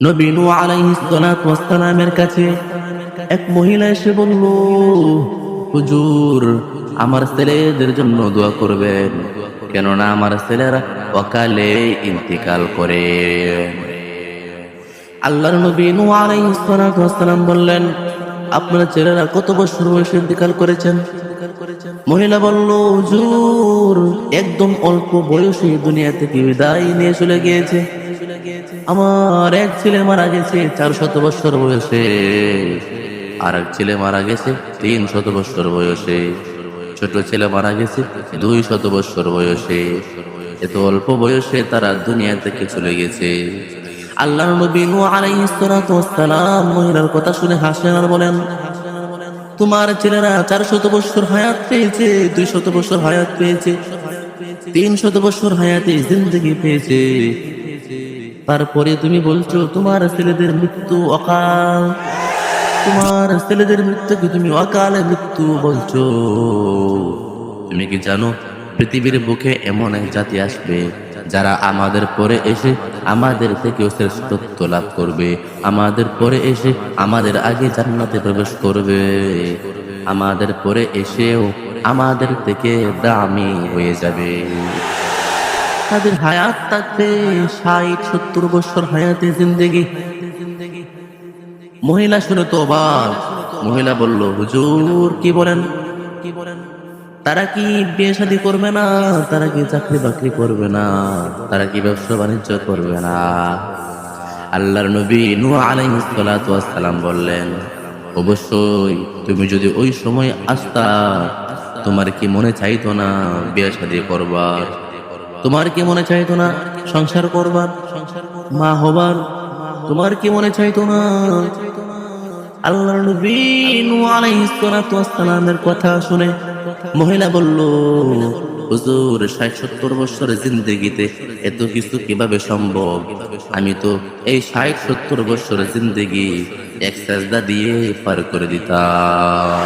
নবী নূহ আলাইহিস সালাতু ওয়াস সালামের কাছে এক মহিলা এসে বলল, হুজুর, আমার ছেলেদের জন্য দোয়া করবেন, কেননা আমার ছেলেরা অকালে ইন্তিকাল করে। আল্লাহর নবী নূহ আলাইহিস সালাতু ওয়াস সালাম বললেন, আপনার ছেলেরা কত বছর বয়সে ইন্তিকাল করেছেন? মহিলা বলল, হুজুর, একদম অল্প বয়সে দুনিয়া থেকে বিদায় নিয়ে চলে গিয়েছে। আমার এক ছেলে মারা গেছে 400 বছর বয়সে, আর এক ছেলে মারা গেছে 300 বছর বয়সে, ছোট ছেলে মারা গেছে 200 বছর বয়সে। এত অল্প বয়সে তারা দুনিয়া থেকে চলে গেছে। আল্লাহর নবী নূহ আলাইহিস সালাতু ওয়াস সালাম মহিলার কথা শুনে হাসেন আর বলেন, তোমার ছেলেরা 400 বছর হায়াত পেয়েছে, 200 বছর হায়াত পেয়েছে, 300 বছর হায়াতে জিন্দেগি পেয়েছে, তারপরে তুমি বলছো তোমার ছেলেদের মৃত্যু অকাল, তোমার ছেলেদের মৃত্যুকে তুমি অকালে মৃত্যু বলছো। তুমি কি জানো পৃথিবীর বুকে এমন এক জাতি আসবে যারা আমাদের পরে এসে আমাদের থেকেও শ্রেষ্ঠত্ব লাভ করবে, আমাদের পরে এসে আমাদের আগে জান্নাতে প্রবেশ করবে, আমাদের পরে এসেও আমাদের থেকে দামি হয়ে যাবে। তাদের হায়াত থাকবে 60-70 বছর হায়াতে জিন্দেগি। মহিলা শুনে তো অবাক। মহিলা বলল, হুজুর, কি বলেন? তারা কি বিয়ে শাদী করবে না? তারা কি চাকরি বাকরি করবে না? তারা কি ব্যবসা বাণিজ্য করবে না? আল্লাহর নবী নূহ আলাইহিস সালাতু ওয়াস সালাম বললেন, অবশ্যই। তুমি যদি ওই সময় আসতা, তোমার কি মনে চাইতো না বিয়ে শাদী করবার? তোমার কি মনে চাইতো না সংসার করবার, মা হবার? তোমার কি মনে চাইতো না? আল্লাহর নবী নূহ আলাইহিস সালাতু ওয়াস সালামের কথা শুনে মহিলা বলল, হুজুর, 60-70 বছরের জিন্দেগিতে এত কিছু কিভাবে সম্ভব? আমি তো এই 60-70 বছরের জিন্দেগি এক সাজদা দিয়ে পার করে দিতাম।